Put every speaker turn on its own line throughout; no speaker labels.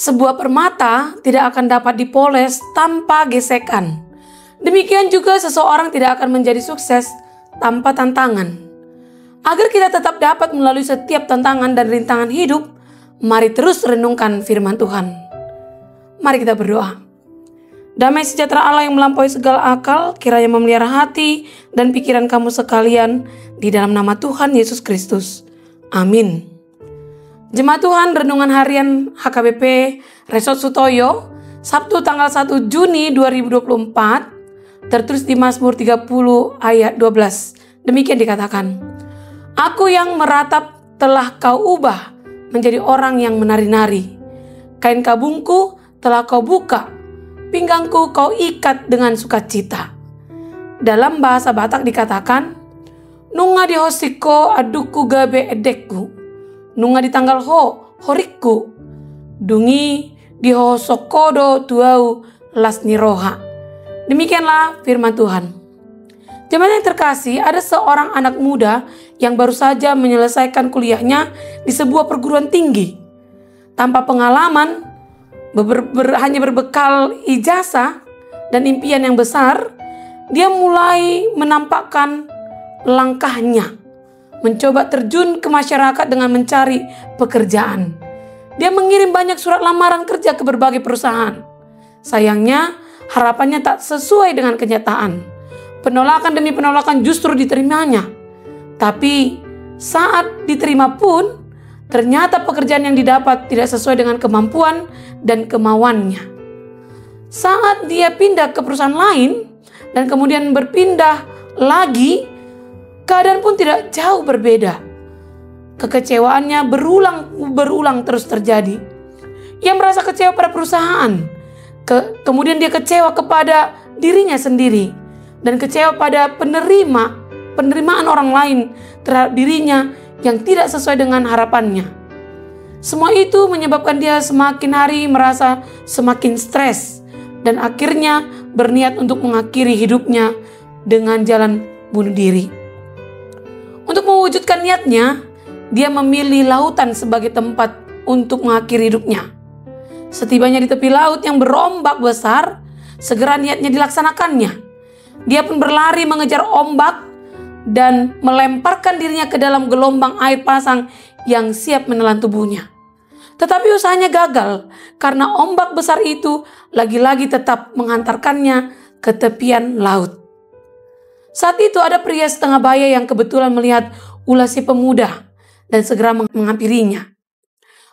Sebuah permata tidak akan dapat dipoles tanpa gesekan. Demikian juga seseorang tidak akan menjadi sukses tanpa tantangan. Agar kita tetap dapat melalui setiap tantangan dan rintangan hidup, mari terus renungkan firman Tuhan. Mari kita berdoa. Damai sejahtera Allah yang melampaui segala akal, kiranya memelihara hati dan pikiran kamu sekalian di dalam nama Tuhan Yesus Kristus. Amin. Jemaat Tuhan, renungan harian HKBP Resort Sutoyo, Sabtu tanggal 1 Juni 2024, tertulis di Mazmur 30 ayat 12. Demikian dikatakan, "Aku yang meratap telah kau ubah menjadi orang yang menari-nari. Kain kabungku telah kau buka, pinggangku kau ikat dengan sukacita." Dalam bahasa Batak dikatakan, "Nunga di hosiko aduku gabe edekku. Nunga di tanggal horikku. Dungi di hosokodo tuau las niroha." Demikianlah firman Tuhan. Jemaat yang terkasih, ada seorang anak muda yang baru saja menyelesaikan kuliahnya di sebuah perguruan tinggi. Tanpa pengalaman, hanya berbekal ijazah dan impian yang besar, dia mulai menampakkan langkahnya, mencoba terjun ke masyarakat dengan mencari pekerjaan. Dia mengirim banyak surat lamaran kerja ke berbagai perusahaan. Sayangnya, harapannya tak sesuai dengan kenyataan. Penolakan demi penolakan justru diterimanya. Tapi saat diterima pun, ternyata pekerjaan yang didapat tidak sesuai dengan kemampuan dan kemauannya. Saat dia pindah ke perusahaan lain dan kemudian berpindah lagi, keadaan pun tidak jauh berbeda. Kekecewaannya berulang terus terjadi. Ia merasa kecewa pada perusahaan. Kemudian dia kecewa kepada dirinya sendiri. Dan kecewa pada penerimaan orang lain terhadap dirinya yang tidak sesuai dengan harapannya. Semua itu menyebabkan dia semakin hari merasa semakin stres. Dan akhirnya berniat untuk mengakhiri hidupnya dengan jalan bunuh diri. Untuk mewujudkan niatnya, dia memilih lautan sebagai tempat untuk mengakhiri hidupnya. Setibanya di tepi laut yang berombak besar, segera niatnya dilaksanakannya. Dia pun berlari mengejar ombak dan melemparkan dirinya ke dalam gelombang air pasang yang siap menelan tubuhnya. Tetapi usahanya gagal karena ombak besar itu lagi-lagi tetap menghantarkannya ke tepian laut. Saat itu ada pria setengah baya yang kebetulan melihat ulah si pemuda dan segera menghampirinya.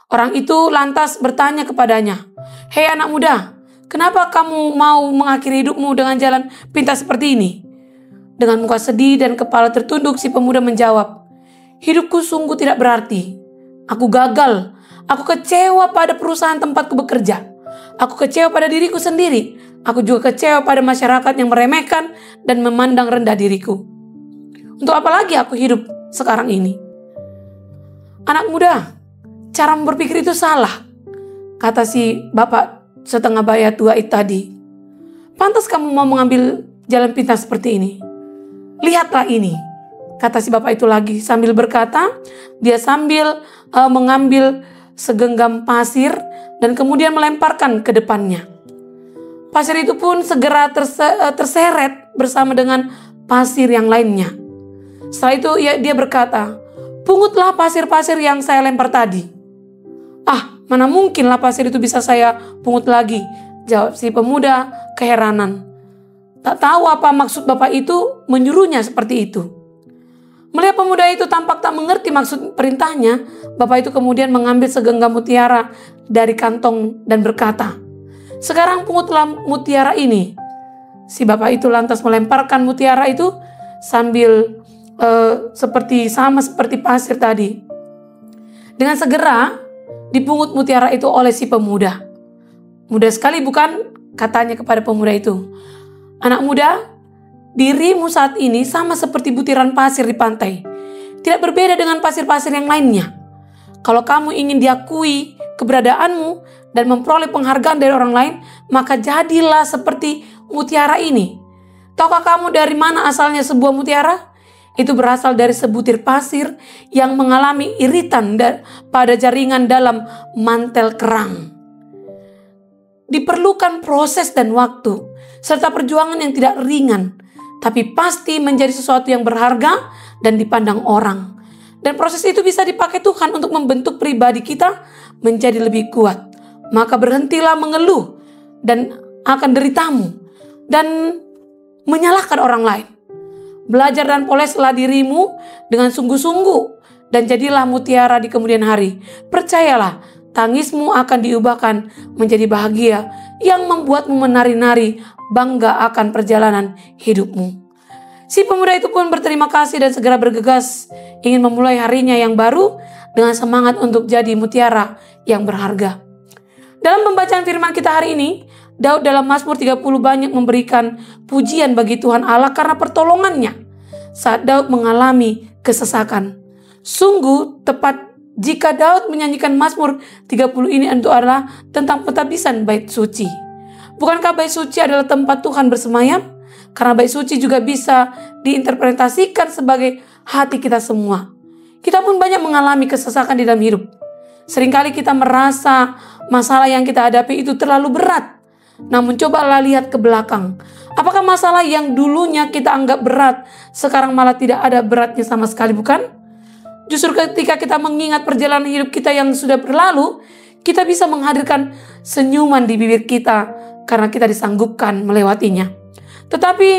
Orang itu lantas bertanya kepadanya, "Hei anak muda, kenapa kamu mau mengakhiri hidupmu dengan jalan pintas seperti ini?" Dengan muka sedih dan kepala tertunduk, si pemuda menjawab, "Hidupku sungguh tidak berarti. Aku gagal. Aku kecewa pada perusahaan tempatku bekerja. Aku kecewa pada diriku sendiri. Aku juga kecewa pada masyarakat yang meremehkan dan memandang rendah diriku. Untuk apa lagi aku hidup sekarang ini?" "Anak muda, cara berpikir itu salah," kata si bapak setengah baya tua itu tadi. "Pantas kamu mau mengambil jalan pintas seperti ini. Lihatlah ini," kata si bapak itu lagi. Sambil berkata, dia sambil mengambil segenggam pasir dan kemudian melemparkan ke depannya. Pasir itu pun segera terseret bersama dengan pasir yang lainnya. Setelah itu dia berkata, "Pungutlah pasir-pasir yang saya lempar tadi." "Ah, mana mungkinlah pasir itu bisa saya pungut lagi," jawab si pemuda keheranan. Tak tahu apa maksud bapak itu menyuruhnya seperti itu. Melihat pemuda itu tampak tak mengerti maksud perintahnya, bapak itu kemudian mengambil segenggam mutiara dari kantong dan berkata, "Sekarang pungutlah mutiara ini." Si bapak itu lantas melemparkan mutiara itu sambil sama seperti pasir tadi. Dengan segera dipungut mutiara itu oleh si pemuda. "Mudah sekali bukan?" katanya kepada pemuda itu. "Anak muda, dirimu saat ini sama seperti butiran pasir di pantai. Tidak berbeda dengan pasir-pasir yang lainnya. Kalau kamu ingin diakui keberadaanmu dan memperoleh penghargaan dari orang lain, maka jadilah seperti mutiara ini. Tahukah kamu dari mana asalnya sebuah mutiara? Itu berasal dari sebutir pasir yang mengalami iritan pada jaringan dalam mantel kerang. diperlukan proses dan waktu, serta perjuangan yang tidak ringan, tapi pasti menjadi sesuatu yang berharga dan dipandang orang. Dan proses itu bisa dipakai Tuhan untuk membentuk pribadi kita menjadi lebih kuat. Maka berhentilah mengeluh dan akan deritamu dan menyalahkan orang lain. Belajar dan poleslah dirimu dengan sungguh-sungguh dan jadilah mutiara di kemudian hari. Percayalah, tangismu akan diubahkan menjadi bahagia yang membuatmu menari-nari bangga akan perjalanan hidupmu. Si pemuda itu pun berterima kasih dan segera bergegas ingin memulai harinya yang baru dengan semangat untuk jadi mutiara yang berharga. Dalam pembacaan firman kita hari ini, Daud dalam Mazmur 30 banyak memberikan pujian bagi Tuhan Allah karena pertolongannya saat Daud mengalami kesesakan. Sungguh tepat jika Daud menyanyikan Mazmur 30 ini adalah tentang penghabisan bait suci. Bukankah bait suci adalah tempat Tuhan bersemayam? Karena bait suci juga bisa diinterpretasikan sebagai hati kita semua. Kita pun banyak mengalami kesesakan di dalam hidup. Seringkali kita merasa masalah yang kita hadapi itu terlalu berat. Namun cobalah lihat ke belakang. Apakah masalah yang dulunya kita anggap berat, sekarang malah tidak ada beratnya sama sekali, bukan? Justru ketika kita mengingat perjalanan hidup kita yang sudah berlalu, kita bisa menghadirkan senyuman di bibir kita karena kita disanggupkan melewatinya. Tetapi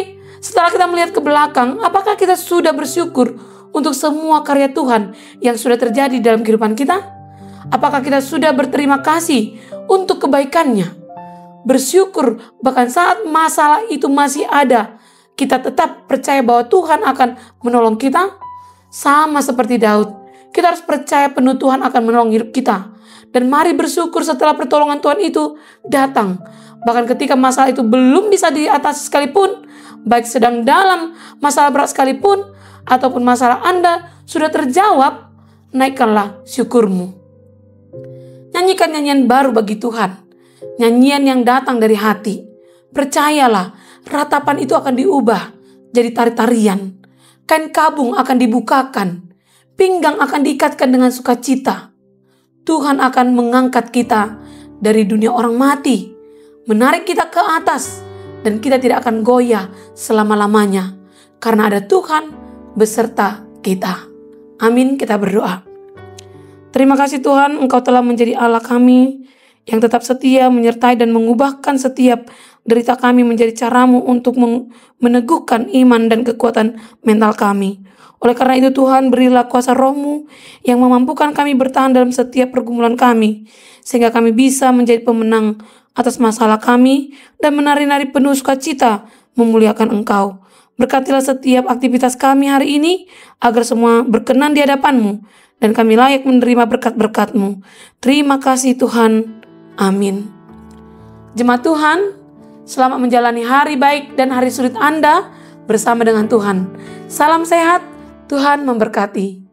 setelah kita melihat ke belakang, apakah kita sudah bersyukur untuk semua karya Tuhan yang sudah terjadi dalam kehidupan kita? Apakah kita sudah berterima kasih untuk kebaikannya? Bersyukur bahkan saat masalah itu masih ada, kita tetap percaya bahwa Tuhan akan menolong kita? Sama seperti Daud, kita harus percaya penuh Tuhan akan menolong hidup kita. Dan mari bersyukur setelah pertolongan Tuhan itu datang. Bahkan ketika masalah itu belum bisa diatasi sekalipun, baik sedang dalam masalah berat sekalipun, ataupun masalah Anda sudah terjawab, naikkanlah syukurmu. Nyanyikan nyanyian baru bagi Tuhan. Nyanyian yang datang dari hati. Percayalah, ratapan itu akan diubah jadi tari-tarian. Kain kabung akan dibukakan. Pinggang akan diikatkan dengan sukacita. Tuhan akan mengangkat kita dari dunia orang mati, menarik kita ke atas, dan kita tidak akan goyah selama-lamanya karena ada Tuhan beserta kita. Amin, kita berdoa. Terima kasih Tuhan, Engkau telah menjadi Allah kami yang tetap setia, menyertai dan mengubahkan setiap derita kami menjadi caramu untuk meneguhkan iman dan kekuatan mental kami. Oleh karena itu Tuhan, berilah kuasa Roh-Mu yang memampukan kami bertahan dalam setiap pergumulan kami, sehingga kami bisa menjadi pemenang atas masalah kami dan menari-nari penuh sukacita memuliakan Engkau. Berkatilah setiap aktivitas kami hari ini, agar semua berkenan di hadapan-Mu, dan kami layak menerima berkat-berkat-Mu. Terima kasih Tuhan. Amin. Jemaat Tuhan, selamat menjalani hari baik dan hari sulit Anda bersama dengan Tuhan. Salam sehat, Tuhan memberkati.